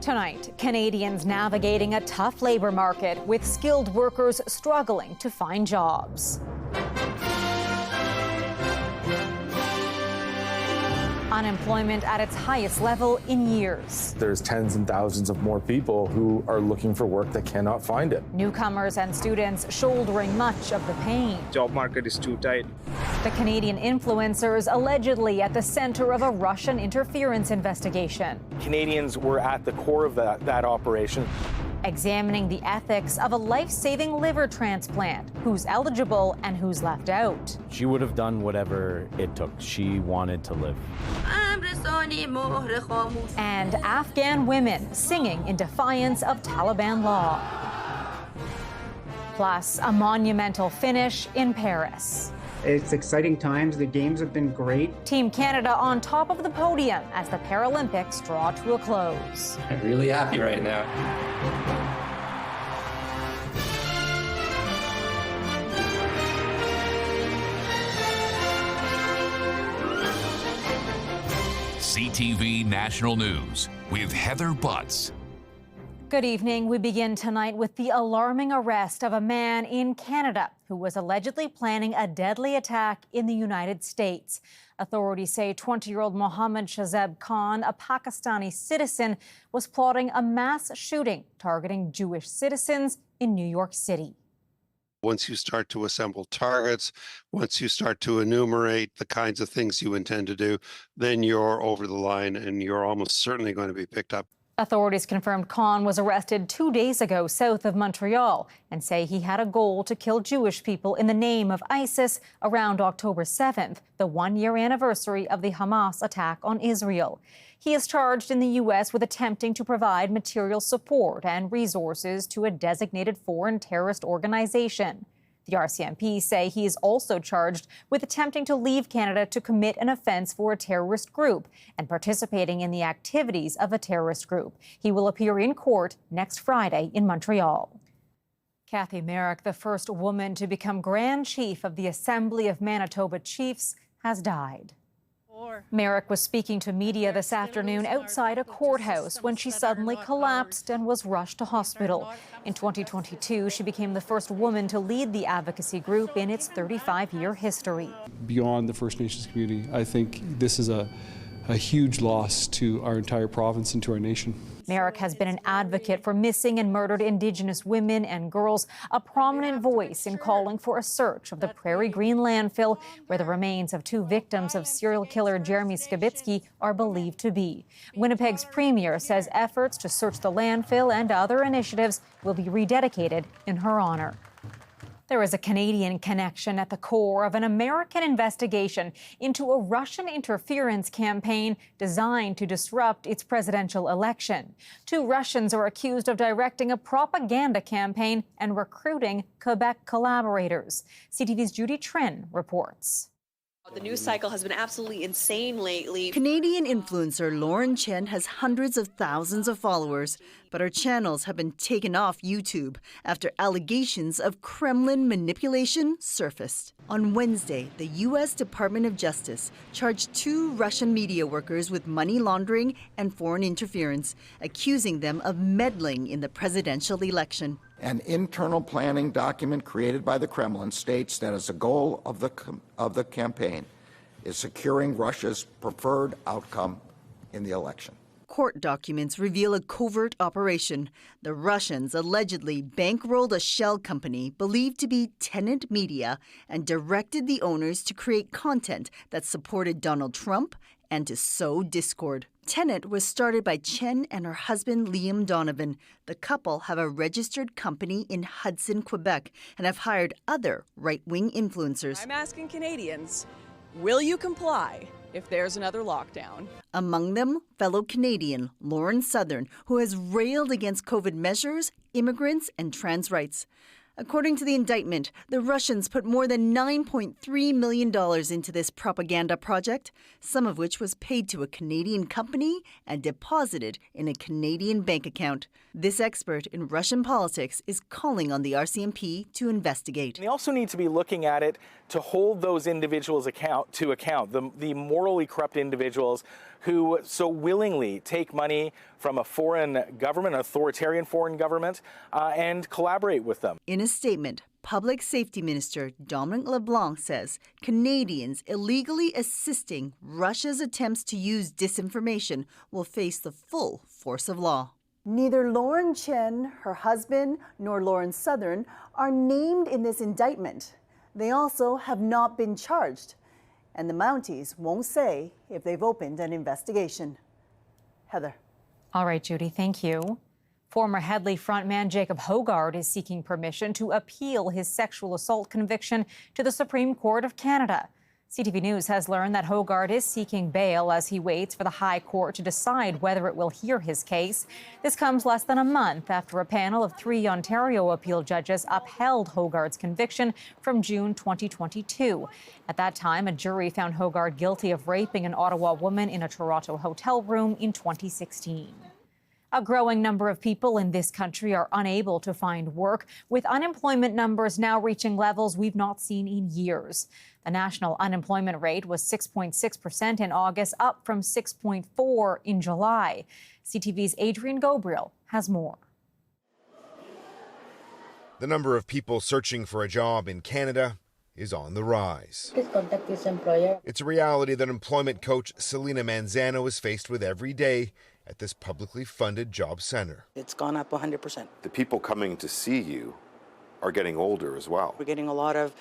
Tonight, Canadians navigating a tough labour market with skilled workers struggling to find jobs. Unemployment at its highest level in years. There's tens and thousands of more people who are looking for work that cannot find it. Newcomers and students shouldering much of the pain. Job market is too tight. The Canadian influencers allegedly at the center of a Russian interference investigation. Canadians were at the core of that operation. Examining the ethics of a life-saving liver transplant, who's eligible and who's left out. She would have done whatever it took. She wanted to live. And Afghan women singing in defiance of Taliban law. Plus, a monumental finish in Paris. It's exciting times. The games have been great. Team Canada on top of the podium as the Paralympics draw to a close. I'm really happy right now. CTV National News with Heather Butts. Good evening. We begin tonight with the alarming arrest of a man in Canada who was allegedly planning a deadly attack in the United States. Authorities say 20-year-old Mohammed Shahzeb Khan, a Pakistani citizen, was plotting a mass shooting targeting Jewish citizens in New York City. Once you start to assemble targets, once you start to enumerate the kinds of things you intend to do, then you're over the line and you're almost certainly going to be picked up. Authorities confirmed Khan was arrested 2 days ago south of Montreal and say he had a goal to kill Jewish people in the name of ISIS around October 7th, the one-year anniversary of the Hamas attack on Israel. He is charged in the U.S. with attempting to provide material support and resources to a designated foreign terrorist organization. The RCMP say he is also charged with attempting to leave Canada to commit an offence for a terrorist group and participating in the activities of a terrorist group. He will appear in court next Friday in Montreal. Kathy Merrick, the first woman to become Grand Chief of the Assembly of Manitoba Chiefs, has died. Merrick was speaking to media this afternoon outside a courthouse when she suddenly collapsed and was rushed to hospital. In 2022, she became the first woman to lead the advocacy group in its 35-year history. Beyond the First Nations community, I think this is a huge loss to our entire province and to our nation. Merrick has been an advocate for missing and murdered Indigenous women and girls, a prominent voice in calling for a search of the Prairie Green landfill, where the remains of 2 victims of serial killer Jeremy Skibitsky are believed to be. Winnipeg's premier says efforts to search the landfill and other initiatives will be rededicated in her honor. There is a Canadian connection at the core of an American investigation into a Russian interference campaign designed to disrupt its presidential election. 2 Russians are accused of directing a propaganda campaign and recruiting Quebec collaborators. CTV's Judy Trin reports. The news cycle has been absolutely insane lately. Canadian influencer Lauren Chen has hundreds of thousands of followers, but her channels have been taken off YouTube after allegations of Kremlin manipulation surfaced. On Wednesday, the U.S. Department of Justice charged 2 Russian media workers with money laundering and foreign interference, accusing them of meddling in the presidential election. An internal planning document created by the Kremlin states that as a goal of the campaign is securing Russia's preferred outcome in the election. Court documents reveal a covert operation. The Russians allegedly bankrolled a shell company believed to be Tenant Media and directed the owners to create content that supported Donald Trump and to sow discord. Tenant was started by Chen and her husband Liam Donovan. The couple have a registered company in Hudson, Quebec, and have hired other right-wing influencers. I'm asking Canadians, will you comply if there's another lockdown? Among them, fellow Canadian Lauren Southern, who has railed against COVID measures, immigrants, and trans rights. According to the indictment, the Russians put more than $9.3 million into this propaganda project, some of which was paid to a Canadian company and deposited in a Canadian bank account. This expert in Russian politics is calling on the RCMP to investigate. They also need to be looking at it to hold those individuals to account, the morally corrupt individuals who so willingly take money from a foreign government, an authoritarian foreign government, and collaborate with them. In a statement, Public Safety Minister Dominic LeBlanc says Canadians illegally assisting Russia's attempts to use disinformation will face the full force of law. Neither Lauren Chen, her husband, nor Lauren Southern are named in this indictment. They also have not been charged, and the Mounties won't say if they've opened an investigation. Heather. All right, Judy, thank you. Former Headley frontman Jacob Hoggard is seeking permission to appeal his sexual assault conviction to the Supreme Court of Canada. CTV News has learned that Hoggard is seeking bail as he waits for the High Court to decide whether it will hear his case. This comes less than a month after a panel of 3 Ontario appeal judges upheld Hoggard's conviction from June 2022. At that time, a jury found Hoggard guilty of raping an Ottawa woman in a Toronto hotel room in 2016. A growing number of people in this country are unable to find work, with unemployment numbers now reaching levels we've not seen in years. The national unemployment rate was 6.6% in August, up from 6.4% in July. CTV's Adrian Gobriel has more. The number of people searching for a job in Canada is on the rise. Please contact this employer. It's a reality that employment coach Selena Manzano is faced with every day at this publicly funded job center. It's gone up 100%. The people coming to see you are getting older as well. We're getting a lot of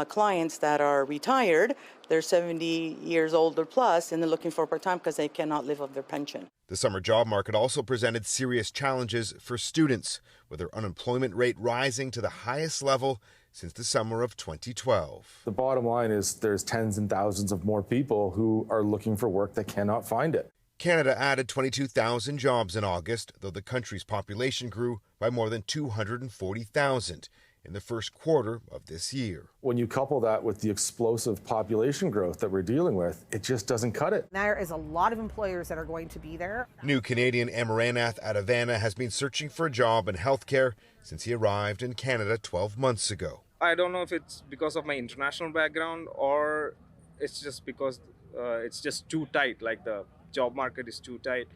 clients that are retired. They're 70 years old or plus, and they're looking for part-time because they cannot live off their pension. The summer job market also presented serious challenges for students, with their unemployment rate rising to the highest level since the summer of 2012. The bottom line is there's tens and thousands of more people who are looking for work that cannot find it. Canada added 22,000 jobs in August, though the country's population grew by more than 240,000 in the first quarter of this year. When you couple that with the explosive population growth that we're dealing with, it just doesn't cut it. There is a lot of employers that are going to be there. New Canadian Amaranath Adavana has been searching for a job in healthcare since he arrived in Canada 12 months ago. I don't know if it's because of my international background or it's just because it's just too tight, like the job market is too tight.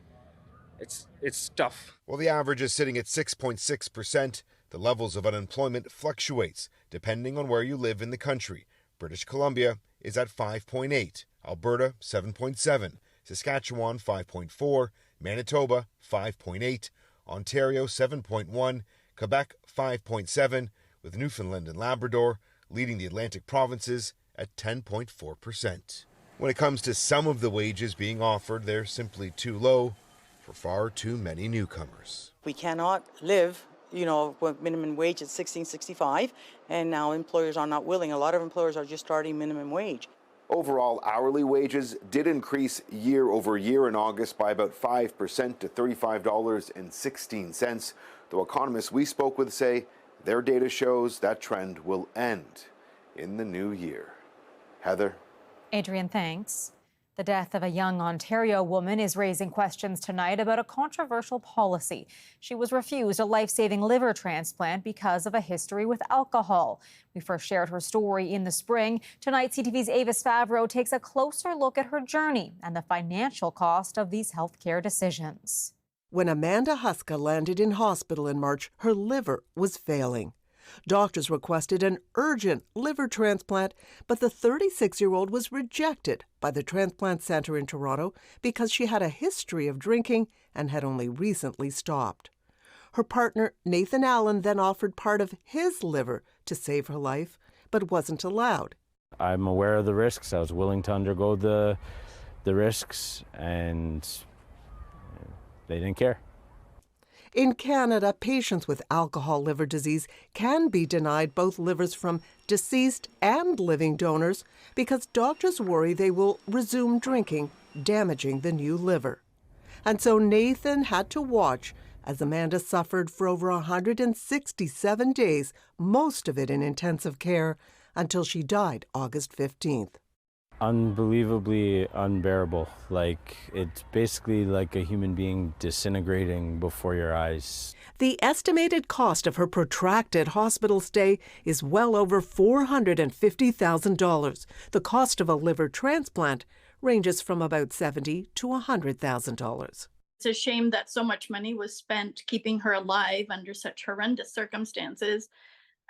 It's tough. While the average is sitting at 6.6%, the levels of unemployment fluctuates depending on where you live in the country. British Columbia is at 5.8, Alberta 7.7, Saskatchewan 5.4, Manitoba 5.8, Ontario 7.1, Quebec 5.7, with Newfoundland and Labrador leading the Atlantic provinces at 10.4%. When it comes to some of the wages being offered, they're simply too low for far too many newcomers. We cannot live, with minimum wage at $16.65, and now employers are not willing. A lot of employers are just starting minimum wage. Overall, hourly wages did increase year over year in August by about 5% to $35.16, though economists we spoke with say their data shows that trend will end in the new year. Heather. Adrian, thanks. The death of a young Ontario woman is raising questions tonight about a controversial policy. She was refused a life-saving liver transplant because of a history with alcohol. We first shared her story in the spring. Tonight, CTV's Avis Favreau takes a closer look at her journey and the financial cost of these healthcare decisions. When Amanda Huska landed in hospital in March, her liver was failing. Doctors requested an urgent liver transplant, but the 36-year-old was rejected by the transplant center in Toronto because she had a history of drinking and had only recently stopped. Her partner, Nathan Allen, then offered part of his liver to save her life, but wasn't allowed. I'm aware of the risks. I was willing to undergo the risks, and they didn't care. In Canada, patients with alcohol liver disease can be denied both livers from deceased and living donors because doctors worry they will resume drinking, damaging the new liver. And so Nathan had to watch as Amanda suffered for over 167 days, most of it in intensive care, until she died August 15th. Unbelievably unbearable. It's basically like a human being disintegrating before your eyes. The estimated cost of her protracted hospital stay is well over $450,000. The cost of a liver transplant ranges from about $70,000 to $100,000. It's a shame that so much money was spent keeping her alive under such horrendous circumstances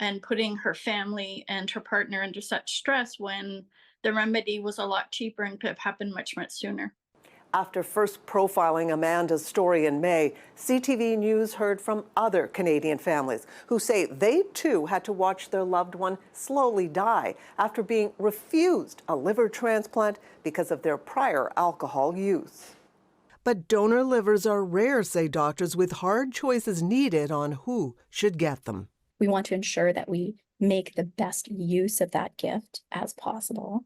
and putting her family and her partner under such stress when the remedy was a lot cheaper and could have happened much, much sooner. After first profiling Amanda's story in May, CTV News heard from other Canadian families who say they too had to watch their loved one slowly die after being refused a liver transplant because of their prior alcohol use. But donor livers are rare, say doctors, with hard choices needed on who should get them. We want to ensure that we make the best use of that gift as possible,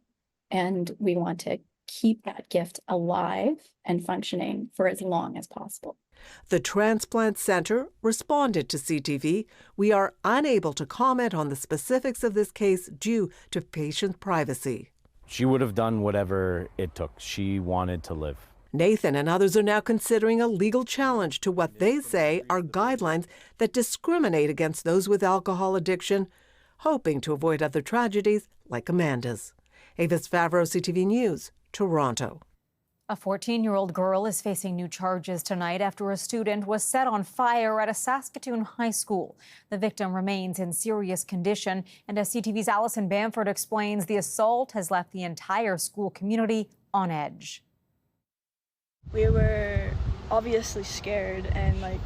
and we want to keep that gift alive and functioning for as long as possible. The Transplant Centre responded to CTV. We are unable to comment on the specifics of this case due to patient privacy. She would have done whatever it took. She wanted to live. Nathan and others are now considering a legal challenge to what they say are guidelines that discriminate against those with alcohol addiction, hoping to avoid other tragedies like Amanda's. Avis Favreau, CTV News, Toronto. A 14-year-old girl is facing new charges tonight after a student was set on fire at a Saskatoon high school. The victim remains in serious condition, and as CTV's Alison Bamford explains, the assault has left the entire school community on edge. We were obviously scared and like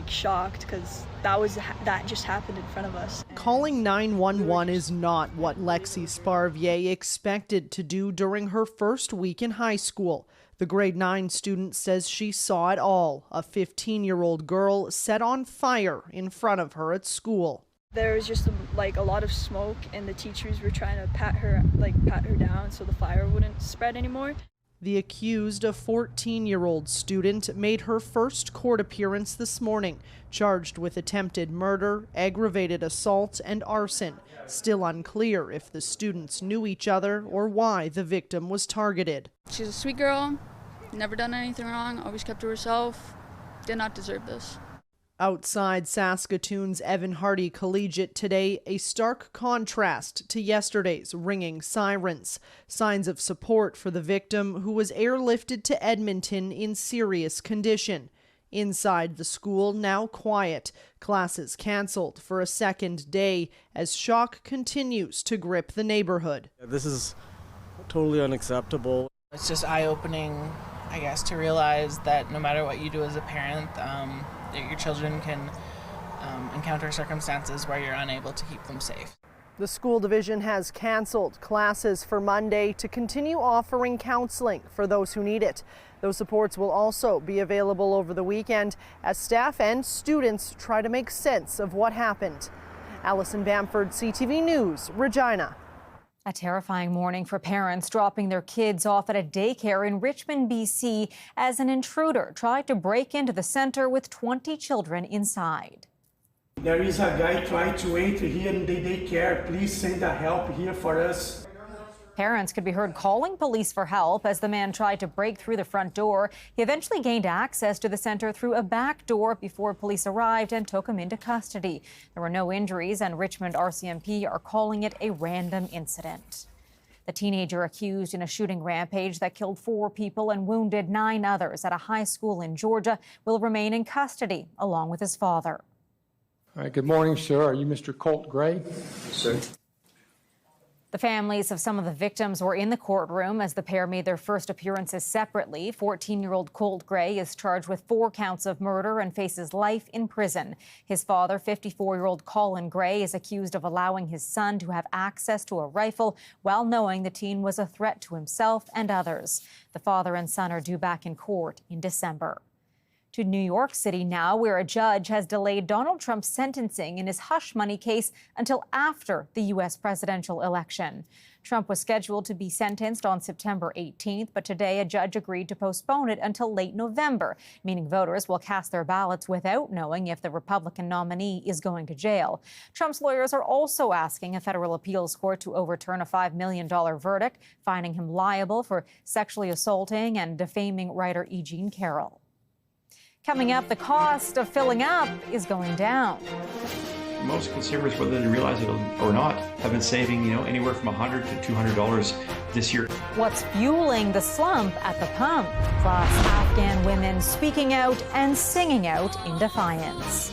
shocked because that just happened in front of us. Calling 911 is not what Lexi Sparvier expected to do during her first week in high school. The grade 9 student says she saw it all, a 15-year-old girl set on fire in front of her at school. There was just a lot of smoke, and the teachers were trying to pat her down so the fire wouldn't spread anymore. The accused, a 14-year-old student, made her first court appearance this morning, charged with attempted murder, aggravated assault, and arson. Still unclear if the students knew each other or why the victim was targeted. She's a sweet girl, never done anything wrong, always kept to herself, did not deserve this. Outside Saskatoon's Evan Hardy Collegiate today, a stark contrast to yesterday's ringing sirens. Signs of support for the victim, who was airlifted to Edmonton in serious condition. Inside the school, now quiet. Classes canceled for a second day as shock continues to grip the neighborhood. This is totally unacceptable. It's just eye-opening, I guess, to realize that no matter what you do as a parent, that your children can encounter circumstances where you're unable to keep them safe. The school division has canceled classes for Monday to continue offering counseling for those who need it. Those supports will also be available over the weekend as staff and students try to make sense of what happened. Alison Bamford, CTV News, Regina. A terrifying morning for parents dropping their kids off at a daycare in Richmond, BC, as an intruder tried to break into the center with 20 children inside. There is a guy trying to enter here in the daycare. Please send a help here for us. Parents could be heard calling police for help as the man tried to break through the front door. He eventually gained access to the center through a back door before police arrived and took him into custody. There were no injuries, and Richmond RCMP are calling it a random incident. The teenager accused in a shooting rampage that killed 4 people and wounded 9 others at a high school in Georgia will remain in custody, along with his father. All right, good morning, sir. Are you Mr. Colt Gray? Yes, sir. The families of some of the victims were in the courtroom as the pair made their first appearances separately. 14-year-old Colt Gray is charged with 4 counts of murder and faces life in prison. His father, 54-year-old Colin Gray, is accused of allowing his son to have access to a rifle while knowing the teen was a threat to himself and others. The father and son are due back in court in December. To New York City now, where a judge has delayed Donald Trump's sentencing in his hush money case until after the U.S. presidential election. Trump was scheduled to be sentenced on September 18th, but today a judge agreed to postpone it until late November, meaning voters will cast their ballots without knowing if the Republican nominee is going to jail. Trump's lawyers are also asking a federal appeals court to overturn a $5 million verdict, finding him liable for sexually assaulting and defaming writer E. Jean Carroll. Coming up, the cost of filling up is going down. most consumers, whether they realize it or not, have been saving, anywhere from $100 to $200 this year. What's fueling the slump at the pump? Plus, Afghan women speaking out and singing out in defiance.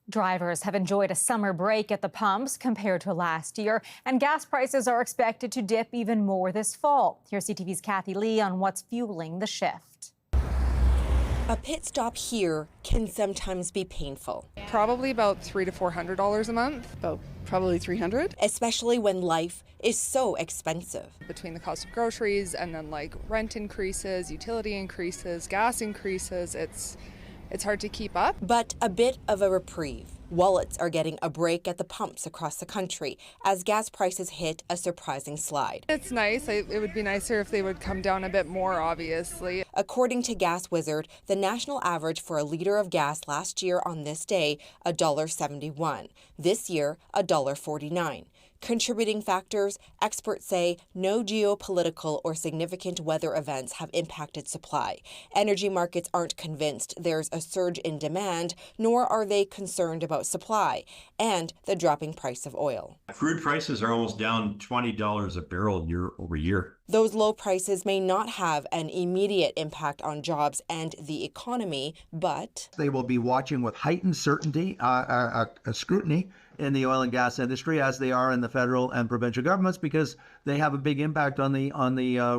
Drivers have enjoyed a summer break at the pumps compared to last year, and gas prices are expected to dip even more this fall. Here's CTV's Kathy Lee on what's fueling the shift. A pit stop here can sometimes be painful. Probably about $300 to $400 a month. About probably $300. Especially when life is so expensive. Between the cost of groceries and then rent increases, utility increases, gas increases, it's hard to keep up. But a bit of a reprieve. Wallets are getting a break at the pumps across the country as gas prices hit a surprising slide. It's nice. It would be nicer if they would come down a bit more, obviously. According to Gas Wizard, the national average for a litre of gas last year on this day, $1.71. This year, $1.49. Contributing factors, experts say no geopolitical or significant weather events have impacted supply. Energy markets aren't convinced there's a surge in demand, nor are they concerned about supply and the dropping price of oil. Crude prices are almost down $20 a barrel year over year. Those low prices may not have an immediate impact on jobs and the economy, but they will be watching with heightened certainty, scrutiny in the oil and gas industry, as they are in the federal and provincial governments, because they have a big impact on the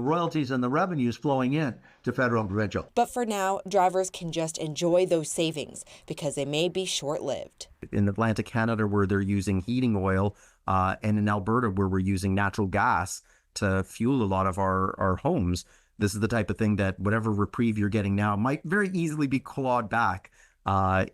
royalties and the revenues flowing in to federal and provincial. But for now, drivers can just enjoy those savings because they may be short-lived. In Atlantic Canada, where they're using heating oil, and in Alberta, where we're using natural gas to fuel a lot of our homes, this is the type of thing that whatever reprieve you're getting now might very easily be clawed back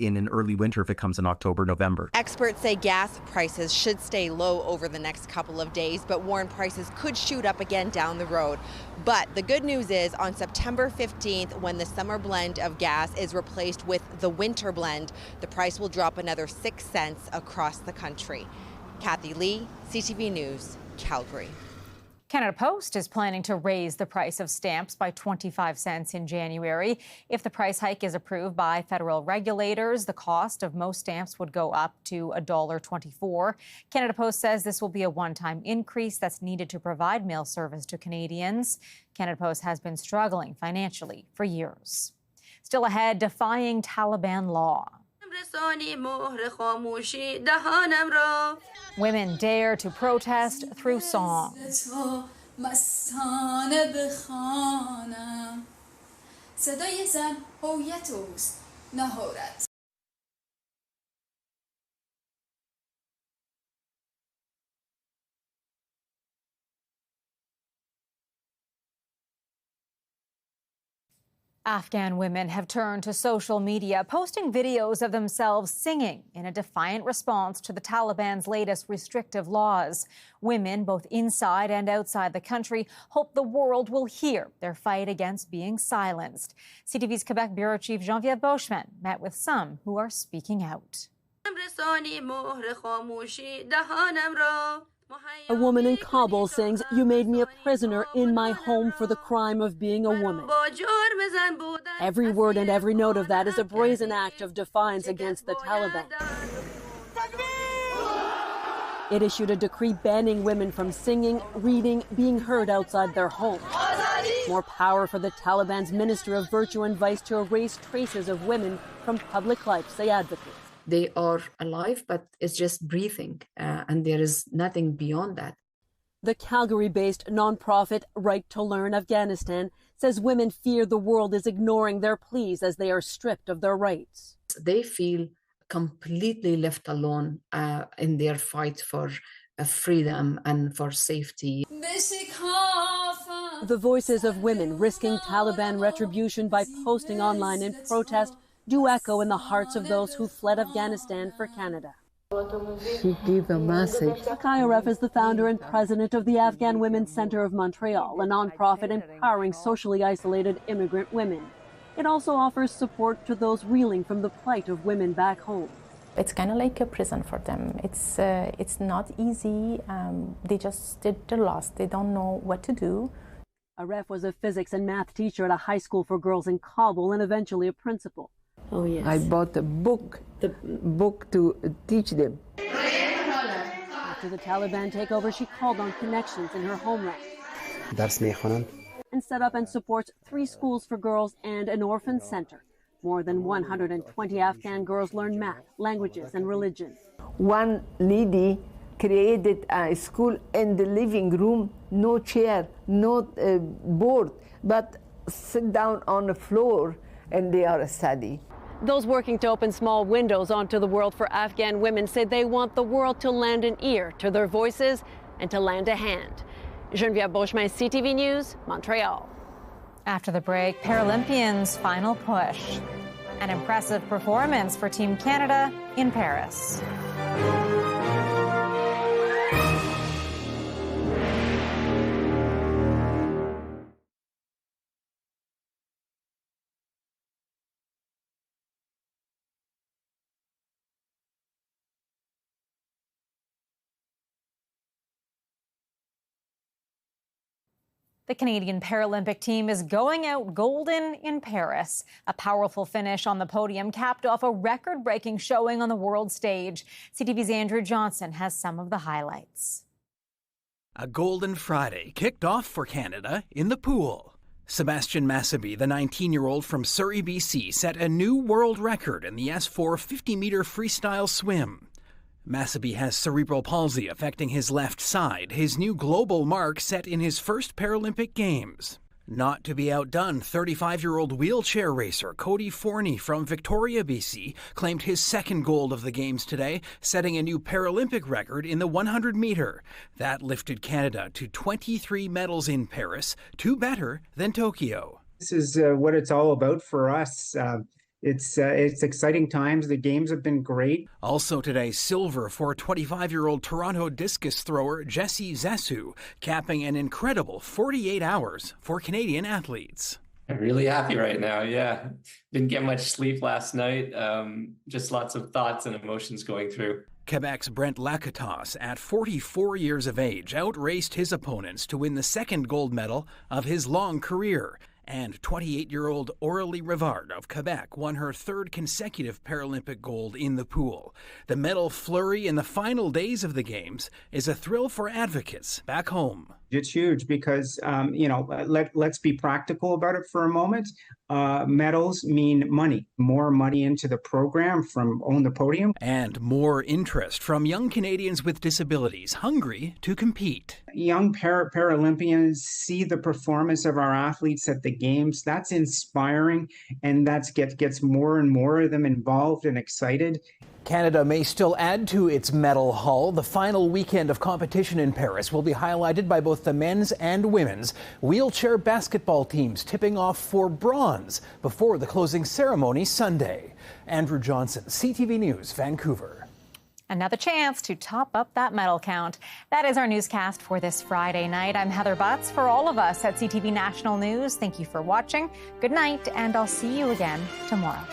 in an early winter if it comes in October, November. Experts say gas prices should stay low over the next couple of days, but warn prices could shoot up again down the road. But the good news is on September 15th, when the summer blend of gas is replaced with the winter blend, the price will drop another 6 cents across the country. Kathy Lee, CTV News, Calgary. Canada Post is planning to raise the price of stamps by 25 cents in January. If the price hike is approved by federal regulators, the cost of most stamps would go up to $1.24. Canada Post says this will be a one-time increase that's needed to provide mail service to Canadians. Canada Post has been struggling financially for years. Still ahead, defying Taliban law. Women dare to protest through song. Afghan women have turned to social media, posting videos of themselves singing in a defiant response to the Taliban's latest restrictive laws. Women, both inside and outside the country, hope the world will hear their fight against being silenced. CTV's Quebec Bureau Chief Geneviève Beauchemin met with some who are speaking out. A woman in Kabul sings, "You made me a prisoner in my home for the crime of being a woman." Every word and every note of that is a brazen act of defiance against the Taliban. It issued a decree banning women from singing, reading, being heard outside their homes. More power for the Taliban's Minister of Virtue and Vice to erase traces of women from public life, say advocates. They are alive, but it's just breathing, and there is nothing beyond that. The Calgary-based nonprofit Right to Learn Afghanistan says women fear the world is ignoring their pleas as they are stripped of their rights. They feel completely left alone in their fight for freedom and for safety. The voices of women risking Taliban retribution by posting online in protest do echo in the hearts of those who fled Afghanistan for Canada. She gave a message. Akayaref is the founder and president of the Afghan Women's Centre of Montreal, a nonprofit empowering socially isolated immigrant women. It also offers support to those reeling from the plight of women back home. It's kind of like a prison for them. It's not easy. They just did their lost. They don't know what to do. Aref was a physics and math teacher at a high school for girls in Kabul and eventually a principal. Oh, yes. I bought a book to teach them. After the Taliban takeover, she called on connections in her homeland. That's me, Hanan. And set up and supports 3 schools for girls and an orphan center. More than 120 Afghan girls learn math, languages, and religion. One lady created a school in the living room, no chair, no board, but sit down on the floor and they are studying. Those working to open small windows onto the world for Afghan women say they want the world to lend an ear to their voices and to lend a hand. Geneviève Beauchemin, CTV News, Montreal. After the break, Paralympians' final push. An impressive performance for Team Canada in Paris. The Canadian Paralympic team is going out golden in Paris. A powerful finish on the podium capped off a record-breaking showing on the world stage. CTV's Andrew Johnson has some of the highlights. A golden Friday kicked off for Canada in the pool. Sebastian Massaby, the 19-year-old from Surrey, BC, set a new world record in the S4 50-meter freestyle swim. Massaby has cerebral palsy affecting his left side, his new global mark set in his first Paralympic Games. Not to be outdone, 35-year-old wheelchair racer Cody Forney from Victoria, BC, claimed his second gold of the Games today, setting a new Paralympic record in the 100-meter. That lifted Canada to 23 medals in Paris, 2 better than Tokyo. This is what it's all about for us. It's exciting times. The games have been great. Also today, silver for 25-year-old Toronto discus thrower Jesse Zasu, capping an incredible 48 hours for Canadian athletes. I'm really happy right now, yeah. Didn't get much sleep last night. Just lots of thoughts and emotions going through. Quebec's Brent Lakatos, at 44 years of age, outraced his opponents to win the second gold medal of his long career. And 28-year-old Aurélie Rivard of Quebec won her 3rd consecutive Paralympic gold in the pool. The medal flurry in the final days of the Games is a thrill for advocates back home. It's huge because, let's be practical about it for a moment. Medals mean money, more money into the program from On the Podium. And more interest from young Canadians with disabilities hungry to compete. Young Paralympians see the performance of our athletes at the Games. That's inspiring, and that gets more and more of them involved and excited. Canada may still add to its medal haul. The final weekend of competition in Paris will be highlighted by both the men's and women's wheelchair basketball teams tipping off for bronze before the closing ceremony Sunday. Andrew Johnson, CTV News, Vancouver. Another chance to top up that medal count. That is our newscast for this Friday night. I'm Heather Butts. For all of us at CTV National News, thank you for watching. Good night, and I'll see you again tomorrow.